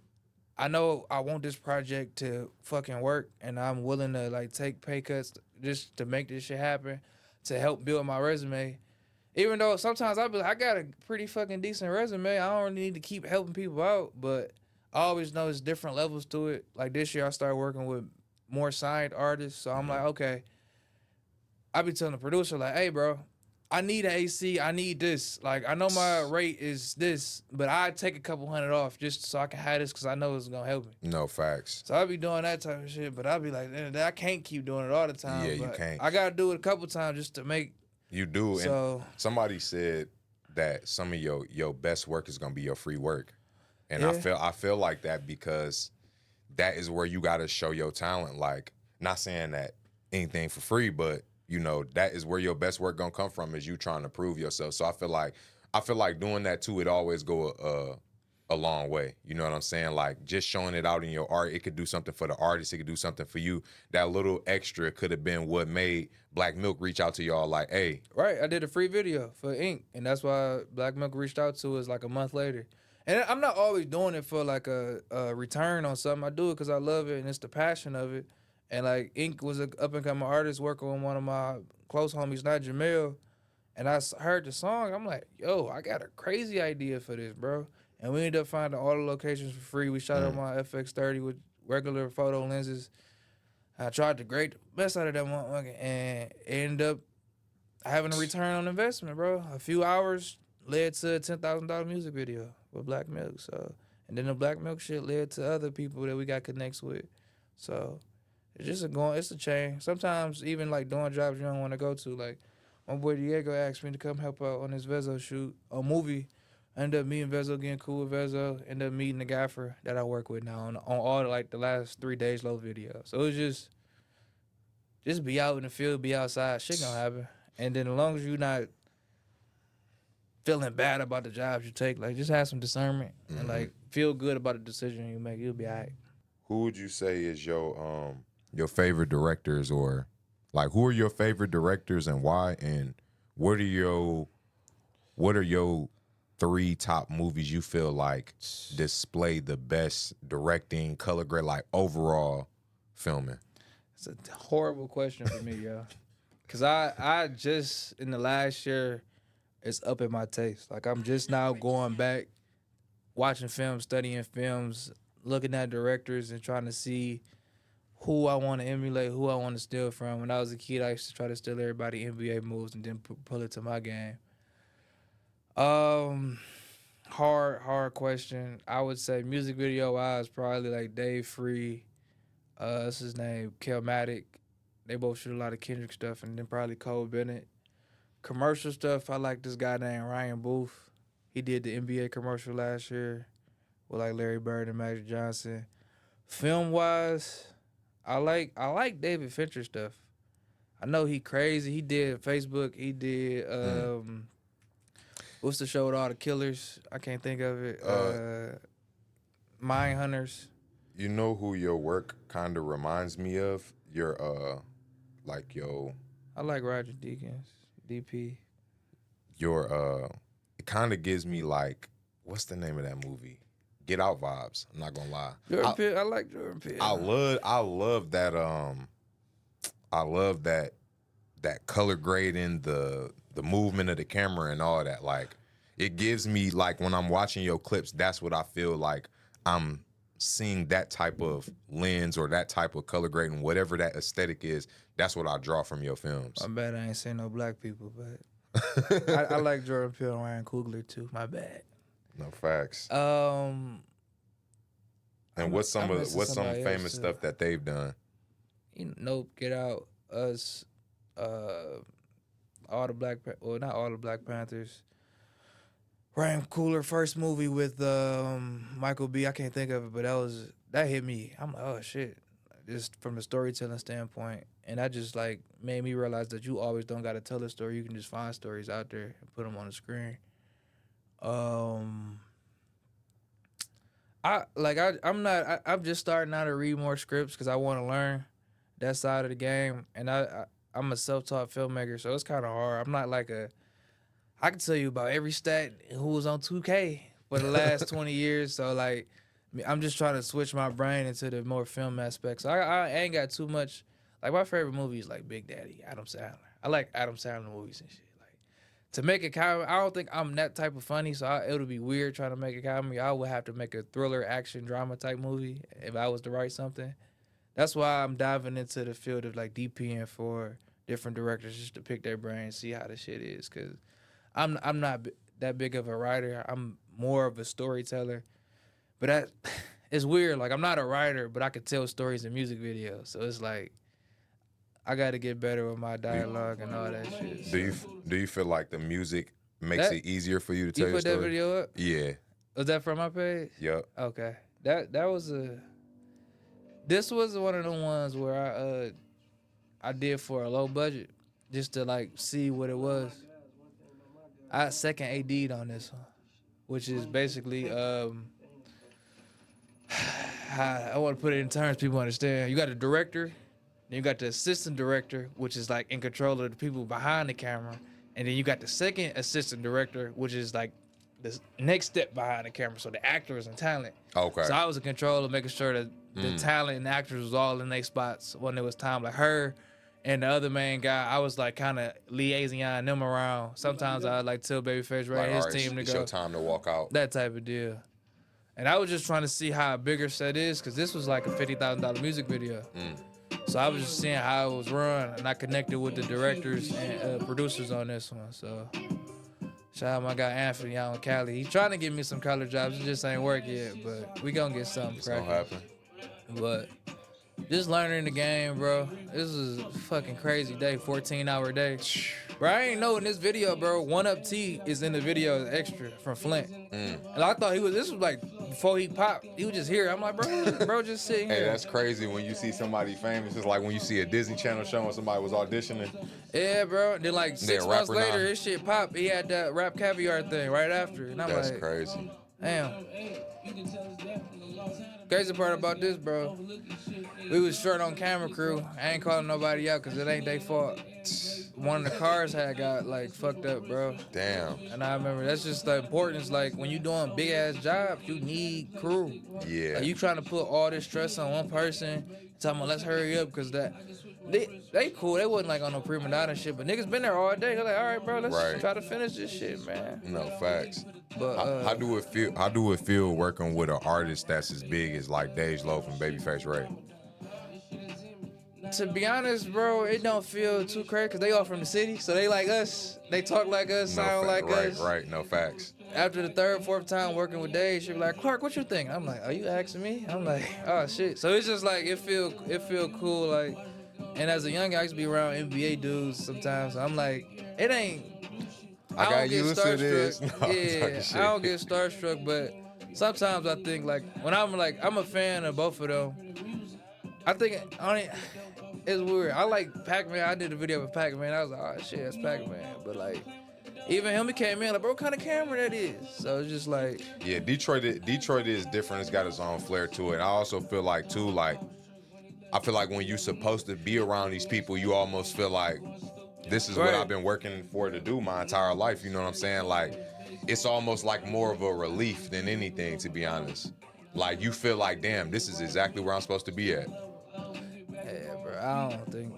I know I want this project to fucking work, and I'm willing to like take pay cuts just to make this shit happen, to help build my resume. Even though sometimes I be like, I got a pretty fucking decent resume. I don't really need to keep helping people out, but I always know there's different levels to it. Like this year I started working with more signed artists, so I'm like, okay. I be telling the producer like, hey, bro, I need an AC. I need this. Like, I know my rate is this, but I take a couple hundred off just so I can have this because I know it's going to help me. No, facts. So I be doing that type of shit, but I be like, I can't keep doing it all the time. Yeah, you can't. I got to do it a couple times just to make. You do. So, and somebody said that some of your best work is going to be your free work. And yeah. I feel like that because that is where you got to show your talent. Like, not saying that anything for free, but you know, that is where your best work gonna come from, is you trying to prove yourself. So I feel like doing that too, it always go a long way. You know what I'm saying? Like just showing it out in your art, it could do something for the artist, it could do something for you. That little extra could have been what made Black Milk reach out to y'all like, hey. Right, I did a free video for Ink, and that's why Black Milk reached out to us like a month later. And I'm not always doing it for like a return on something. I do it because I love it and it's the passion of it. And like Ink was an up-and-coming artist working with one of my close homies, not Jamel. And I heard the song. I'm like, yo, I got a crazy idea for this, bro. And we ended up finding all the locations for free. We shot on my FX30 with regular photo lenses. I tried to grade the best out of that motherfucker and ended up having a return on investment, bro. A few hours led to a $10,000 music video with Black Milk. So, and then the Black Milk shit led to other people that we got connects with. So it's just it's a chain. Sometimes even like doing jobs you don't want to go to. Like my boy Diego asked me to come help out on his Vezo shoot, a movie. I ended up meeting Vezo, getting cool with Vezo. Ended up meeting the gaffer that I work with now on all like the last 3 days low videos. So it was just be out in the field, be outside. Shit gonna happen. And then as long as you not feeling bad about the jobs you take. Like, just have some discernment and Mm-hmm. like feel good about the decision you make. You'll be all right. Who would you say is your favorite directors, or like who are your favorite directors and why? And what are your 3 top movies you feel like display the best directing, color grade, like overall filming? It's a horrible question for me, yo. Cause I just in the last year, it's up in my taste. Like I'm just now going back, watching films, studying films, looking at directors and trying to see who I want to emulate, who I want to steal from. When I was a kid, I used to try to steal everybody NBA moves and then pull it to my game. Hard question. I would say music video wise, probably like Dave Free. What's his name? Kelmatic. They both shoot a lot of Kendrick stuff, and then probably Cole Bennett. Commercial stuff, I like this guy named Ryan Booth. He did the NBA commercial last year with like Larry Bird and Magic Johnson. Film wise, I like David Fincher stuff. I know he crazy. He did Facebook. He did what's the show with all the killers? I can't think of it. Mind Hunters. You know who your work kind of reminds me of? Your like I like Roger Deakins, DP. It kind of gives me like, what's the name of that movie? Get Out vibes. I'm not gonna lie. Jordan Peele. I like Jordan Peele. I love that I love that color grading, the movement of the camera and all that. Like it gives me like when I'm watching your clips, that's what I feel like I'm seeing, that type of lens or that type of color grading, whatever that aesthetic is. That's what I draw from your films. My bad, I ain't seen no black people, but I like Jordan Peele and Ryan Coogler too. My bad. No facts. And what's some famous stuff that they've done? Nope, Get Out, Us, all the Black, well, not all the Black Panthers. Ryan Coogler first movie with Michael B. I can't think of it, but that hit me. I'm like, oh shit, just from the storytelling standpoint, and that just like made me realize that you always don't got to tell a story. You can just find stories out there and put them on the screen. I'm just starting out to read more scripts because I want to learn that side of the game, and I'm a self-taught filmmaker, so it's kind of hard. I'm not like I can tell you about every stat who was on 2K for the last 20 years, so like I'm just trying to switch my brain into the more film aspects. So I ain't got too much. Like my favorite movie is like Big Daddy, Adam Sandler. I like Adam Sandler movies and shit. To make a comedy, I don't think I'm that type of funny, so it'll be weird trying to make a comedy. I would have to make a thriller, action, drama type movie if I was to write something. That's why I'm diving into the field of like DPing for different directors just to pick their brain, see how the shit is. Cause I'm not that big of a writer. I'm more of a storyteller. But it's weird. Like I'm not a writer, but I could tell stories in music videos. So it's like I got to get better with my dialogue and all that shit. Do you feel like the music makes it easier for you to tell your story? You put that video up? Yeah. Was that from my page? Yep. Okay. This was one of the ones where I did for a low budget just to like see what it was. I second AD'd on this one, which is basically I want to put it in terms people understand. You got a director. Then you got the assistant director, which is like in control of the people behind the camera. And then you got the second assistant director, which is like the next step behind the camera. So the actors and talent. Okay. So I was in control of making sure that the talent and the actors was all in their spots when it was time. Like her and the other main guy, I was like kind of liaisoning them around. Sometimes I like tell Babyface Ray and his team to it's go. your time to walk out. That type of deal. And I was just trying to see how a bigger set is, because this was like a $50,000 music video. So I was just seeing how it was run, and I connected with the directors and producers on this one. So shout out my guy Anthony out in Cali. He's trying to get me some color jobs. It just ain't work yet, but we gonna get something. It's gonna happen. But Just learning the game, bro. This is a fucking crazy day, 14-hour day. Bro, I ain't know in this video, bro, 1UP T is in the video as extra from Flint. And I thought this was like before he popped. He was just here. I'm like, bro just sitting here. Hey, that's crazy when you see somebody famous. It's like when you see a Disney Channel show when somebody was auditioning. Yeah, bro. Then like 6 months later, now. his shit popped. He had that rap caviar thing right after. And I'm That's like, crazy. Damn. Crazy part about this, bro. We was short on camera crew. I ain't calling nobody out because it ain't their fault. One of the cars had got like fucked up, bro. Damn. And I remember that's just the importance. Like when you doing big ass jobs, you need crew. Yeah. Like you trying to put all this stress on one person. Talking about let's hurry up because they cool. They wasn't like on no prima donna shit, but niggas been there all day. They're like, all right, bro, let's try to finish this shit, man. No facts. But how do it feel? How do it feel working with an artist that's as big as like Dej Loaf and Babyface Ray? To be honest, bro, it don't feel too crazy because they all from the city, so they like us. They talk like us, sound like us. Right. No facts. After the third, fourth time working with Dave, she be like, Clark, what you think? I'm like, are you asking me? I'm like, oh shit. So it's just like it feel cool, like. And as a young guy, I used to be around NBA dudes sometimes. So I'm like, it ain't. I got used to this. No, yeah, I don't get starstruck, but sometimes I think like when I'm a fan of both of them. I think it's weird. I like Pac-Man. I did a video with Pac-Man. I was like, oh shit, that's Pac-Man. But like, even him, he came in like, bro, what kind of camera that is? So it's just like, yeah, Detroit is different. It's got its own flair to it. I also feel like too, like, I feel like when you're supposed to be around these people, you almost feel like this is what I've been working for to do my entire life. You know what I'm saying? Like, it's almost like more of a relief than anything, to be honest. Like, you feel like, damn, this is exactly where I'm supposed to be at. Yeah, bro, I don't think.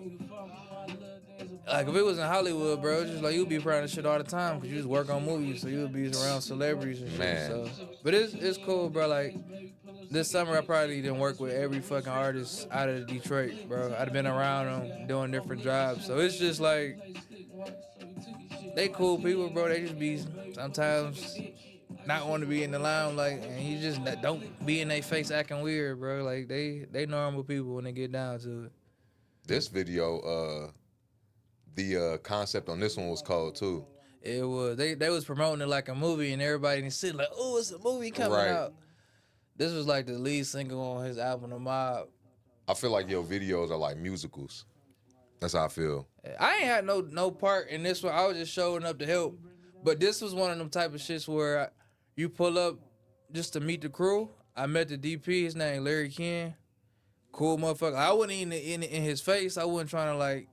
Like, if it was in Hollywood, bro, it's just like you'd be around this shit all the time because you just work on movies, so you'd be around celebrities and shit. Man. So, but it's cool, bro. Like, this summer, I probably didn't work with every fucking artist out of Detroit, bro. I'd been around them doing different jobs. So it's just like, they cool people, bro. They just be sometimes not want to be in the limelight, and you just don't be in their face acting weird, bro. Like, they normal people when they get down to it. This video, the concept on this one was cold, too. It was. They was promoting it like a movie, and everybody in the city like, oh, it's a movie coming out. This was like the lead single on his album, The Mob. I feel like your videos are like musicals. That's how I feel. I ain't had no part in this one. I was just showing up to help. But this was one of them type of shits where you pull up just to meet the crew. I met the DP. His name Larry Ken. Cool motherfucker. I wasn't even in his face. I wasn't trying to like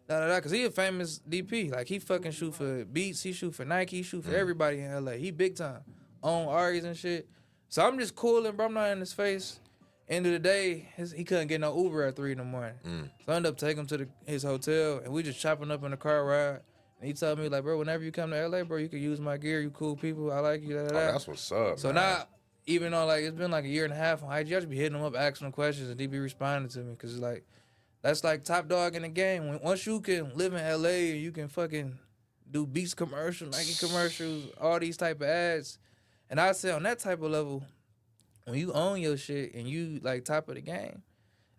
because he a famous DP. Like, he fucking shoot for Beats. He shoot for Nike. He shoot for everybody in LA. He big time. On Aries and shit. So I'm just cooling, bro. I'm not in his face. End of the day, he couldn't get no Uber at 3 in the morning. So I ended up taking him to his hotel, and we just chopping up in the car ride. And he told me, like, bro, whenever you come to LA, bro, you can use my gear. You cool people. I like you. Oh, that's what's up. So now, even though, like, it's been like a year and a half on IG, I just be hitting him up, asking him questions, and he be responding to me. Because, like, that's like top dog in the game. Once you can live in LA and you can fucking do Beats commercials, Nike commercials, all these type of ads. And I say on that type of level, when you own your shit and you like top of the game,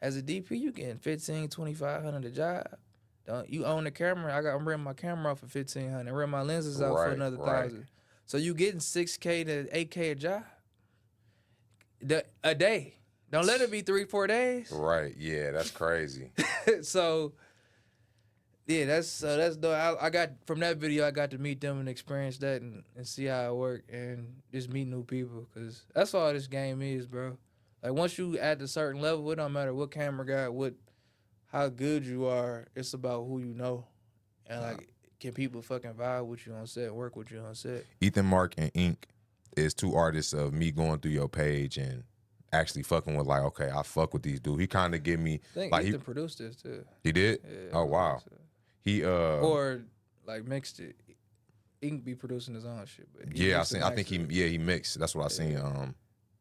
as a DP, you getting $1,500, $2,500 a job. You own the camera. I'm renting my camera off for $1,500. Rent my lenses out for another $1,000. So you getting $6K to $8K a job a day. Don't let it be 3-4 days. Right. Yeah, that's crazy. So yeah, that's dope. I got from that video. I got to meet them and experience that and see how it work and just meet new people because that's all this game is, bro. Like, once you at a certain level, it don't matter what camera got, how good you are. It's about who you know, and like, can people fucking vibe with you on set, work with you on set. Ethan, Mark, and Ink is 2 artists of me going through your page and actually fucking with, like, okay, I fuck with these dudes. He kind of give me, I think like, Ethan produced this too. He did? Yeah, oh wow. He or like mixed it. He can be producing his own shit, but yeah, I think he mixed. That's what I seen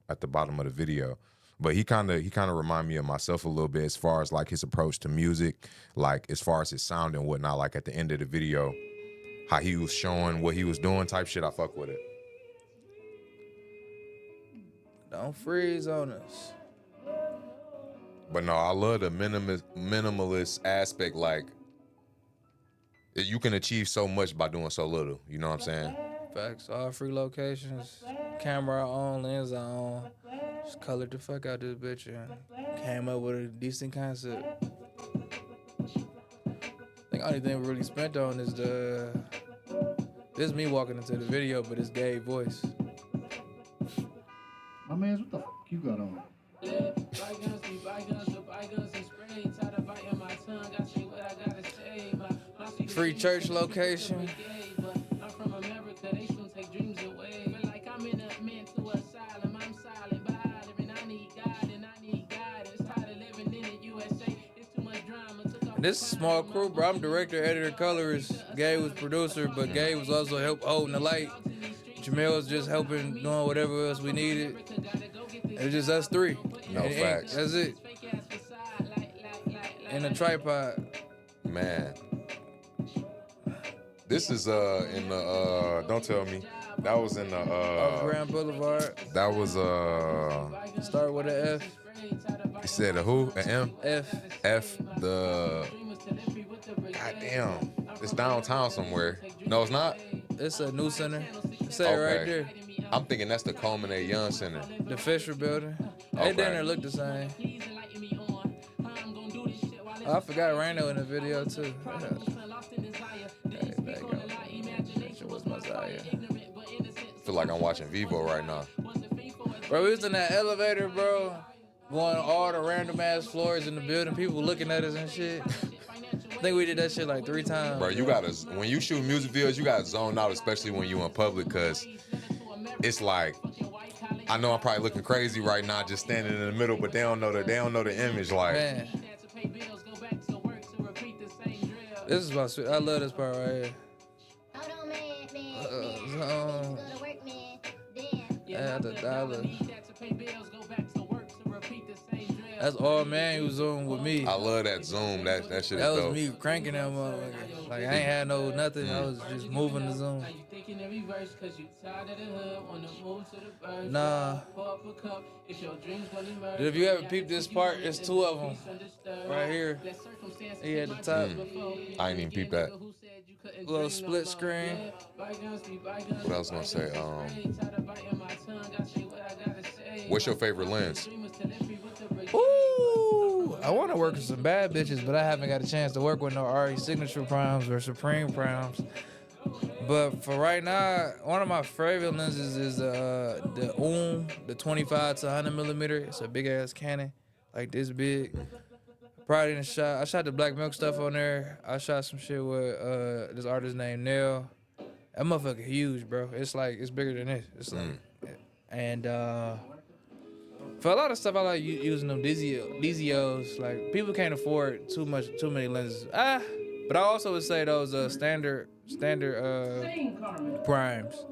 at the bottom of the video. But he kind of remind me of myself a little bit as far as like his approach to music, like as far as his sound and whatnot. Like at the end of the video, how he was showing what he was doing, type shit. I fuck with it. Don't freeze on us. But no, I love the minimalist aspect. Like, you can achieve so much by doing so little. You know what I'm saying? Facts. All free locations. Camera I own, lens I own. Just colored the fuck out this bitch and came up with a decent concept. I think the only thing we really spent on is this is me walking into the video, but it's Gabe voice. My man, what the fuck you got on? Free church location. This is a small crew, bro. I'm director, editor, colorist. Gabe was producer, but Gabe was also help holding the light. Jamel was just helping, doing whatever else we needed. It's just us three. No facts. That's it. And a tripod. Man. This is in the don't tell me. That was in the Off Grand Boulevard. that was Start with an F. you said a who? An M? F. F the goddamn. It's downtown somewhere. No, it's not. It's a new center. Say it right there. I'm thinking that's the Coleman A. Young Center. The Fisher Building. They Okay. didn't look the same. Oh, I forgot Rando in the video too. Feel like I'm watching Vivo right now. Bro, we was in that elevator, bro. Going all the random ass floors in the building. People looking at us and shit. I think we did that shit like 3 times. Bro, you gotta, when you shoot music videos, you gotta zone out, especially when you in public, cause it's like, I know I'm probably looking crazy right now, just standing in the middle, but they don't know the image. Like, Man. This is my sweet. I love this part right here. Add $1. That's all man who was on with me. I love that zoom. That shit is That was dope. me cranking that motherfucker. Like I ain't had no nothing. I was just moving the zoom. Nah. Dude, if you ever peep this part, it's 2 of them right here. He at the top. I ain't even peep that. Little split screen. What I was gonna say? What's your favorite lens? Ooh, I want to work with some bad bitches, but I haven't got a chance to work with no RE Signature Primes or Supreme Primes. But for right now, one of my favorite lenses is the the 25 to 100 millimeter. It's a big ass Canon, like this big. Probably didn't shot. I shot the Black Milk stuff on there. I shot some shit with this artist named Nell. That motherfucker huge, bro. It's like it's bigger than this. It's like, and for a lot of stuff, I like using them DZOs. Like people can't afford too many lenses. But I also would say those standard primes.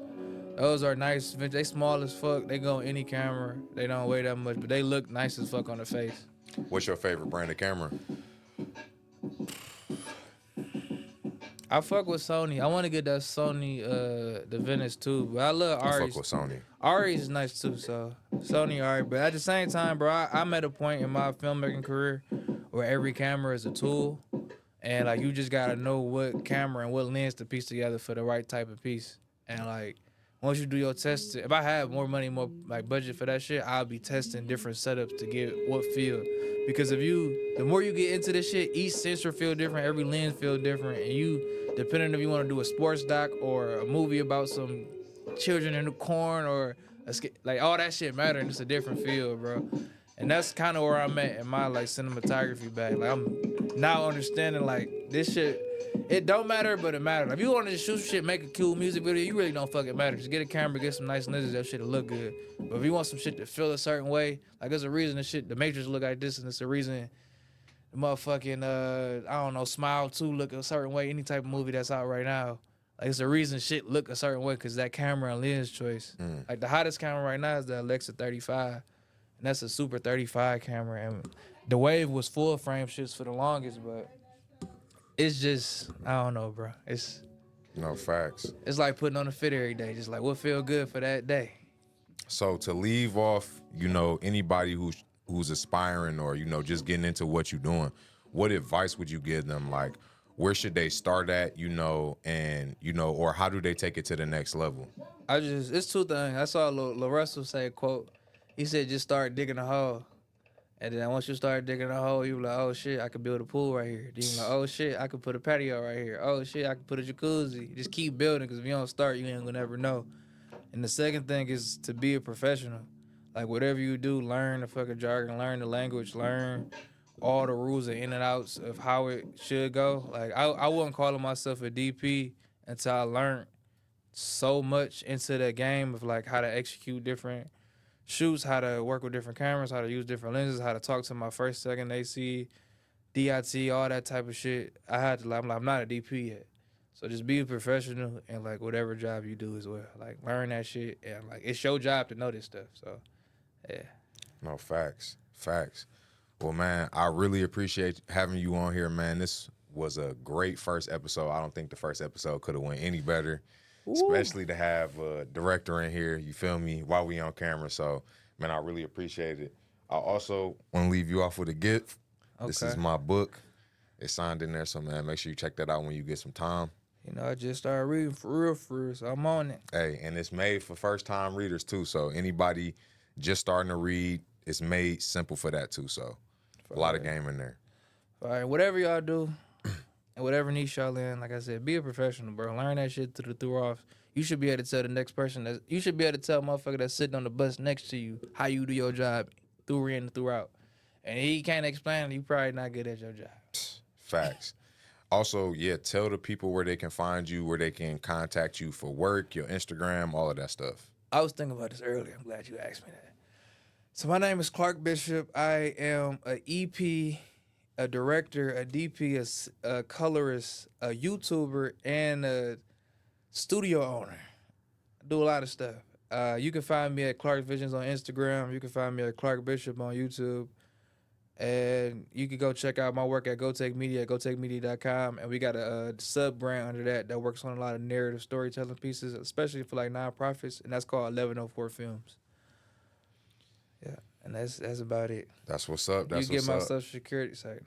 Those are nice. They small as fuck. They go on any camera. They don't weigh that much, but they look nice as fuck on the face. What's your favorite brand of camera? I fuck with Sony. I want to get that Sony, the Venice too, but I love I Ari's. fuck with Sony. Ari's is nice too, so Sony Ari. But at the same time, bro, I'm at a point in my filmmaking career where every camera is a tool, and like you just gotta know what camera and what lens to piece together for the right type of piece. And like once you do your test, if I have more money, more like budget for that shit, I'll be testing different setups to get what feel. Because the more you get into this shit, each sensor feel different, every lens feel different, and you, depending if you want to do a sports doc or a movie about some children in the corn or like all that shit matter, and it's a different feel, bro. And that's kind of where I'm at in my like cinematography bag. Like I'm now understanding like this shit. It don't matter, but it matters. If you want to just shoot shit, make a cool music video, you really don't fucking matter. Just get a camera, get some nice lenses, that shit'll look good. But if you want some shit to feel a certain way, like there's a reason the Matrix look like this, and it's a reason the motherfucking, I don't know, Smile 2 look a certain way, any type of movie that's out right now. Like it's a reason shit look a certain way, because that camera and lens choice. Like the hottest camera right now is the Alexa 35, and that's a Super 35 camera. And the Wave was full frame shits for the longest, but it's just, I don't know, bro. It's No facts. It's like putting on a fit every day, just like what feel good for that day. So to leave off, you know, anybody who's aspiring or, you know, just getting into what you're doing, what advice would you give them? Like, where should they start at, you know, and, you know, or how do they take it to the next level? It's two things. I saw Lil Russell say a quote. He said, just start digging a hole. And then once you start digging a hole, you be like, oh shit, I could build a pool right here. Then you like, oh shit, I could put a patio right here. Oh shit, I could put a jacuzzi. Just keep building, because if you don't start, you ain't gonna never know. And the second thing is to be a professional. Like, whatever you do, learn the fucking jargon, learn the language, learn all the rules and in and outs of how it should go. Like, I wasn't calling myself a DP until I learned so much into the game of, like, how to execute different shoots, how to work with different cameras, how to use different lenses, how to talk to my first, second AC, DIT, all that type of shit. I had to, I'm not a DP yet. So just be a professional and, like, whatever job you do as well. Like, learn that shit, and, like, it's your job to know this stuff. So, yeah. No, facts. Well, man, I really appreciate having you on here, man. This was a great first episode. I don't think the first episode could have went any better. Ooh. Especially to have a director in here, you feel me, while we on camera. So, man, I really appreciate it. I also want to leave you off with a gift. Okay. This is my book. It's signed in there, so, man, make sure you check that out when you get some time. You know, I just started reading for real, so I'm on it. Hey, and it's made for first-time readers, too. So anybody just starting to read, it's made simple for that, too. So a lot of game in there. All right, whatever y'all do, and whatever niche y'all in, like I said, be a professional, bro. Learn that shit through off. You should be able to tell the next person, you should be able to tell a motherfucker that's sitting on the bus next to you how you do your job through in and throughout. And he can't explain it, you probably not good at your job. Facts. Also, yeah, tell the people where they can find you, where they can contact you for work, your Instagram, all of that stuff. I was thinking about this earlier. I'm glad you asked me that. So my name is Clark Bishop. I am an EP, a director, a DP, a colorist, a YouTuber, and a studio owner. I do a lot of stuff. You can find me at Clark Visions on Instagram. You can find me at Clark Bishop on YouTube. And you can go check out my work at GoTech Media at GoTechMedia.com. And we got a sub-brand under that works on a lot of narrative storytelling pieces, especially for, like, nonprofits. And that's called 1104 Films. Yeah, and that's about it. That's what's up. You get my Social Security site.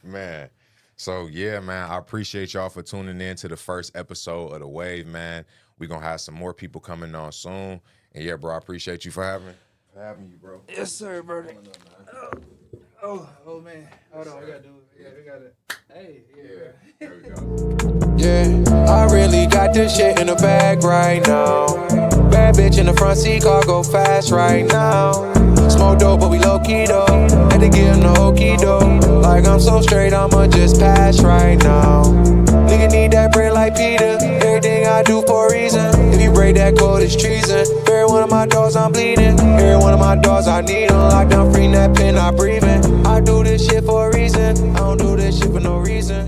Man. So, yeah, man, I appreciate y'all for tuning in to the first episode of The Wave, man. We're going to have some more people coming on soon. And, yeah, bro, I appreciate you for having you, bro. Yes, sir, brother. Oh, man. Hold on, we got to do it. Yeah, we got to. Hey, yeah. There we go. Yeah, I really got this shit in the bag right now. Bad bitch in the front seat, car go fast right now. Smoke dope, but we low key though. Had to give him the okey doke. Like I'm so straight, I'ma just pass right now. Nigga need that bread like Peter. Everything I do for a reason. If you break that code, it's treason. Every one of my dogs, I'm bleeding. Every one of my dogs, I need them. Locked down, free that pen, not breathing. I do this shit for a reason. I don't do this shit for no reason.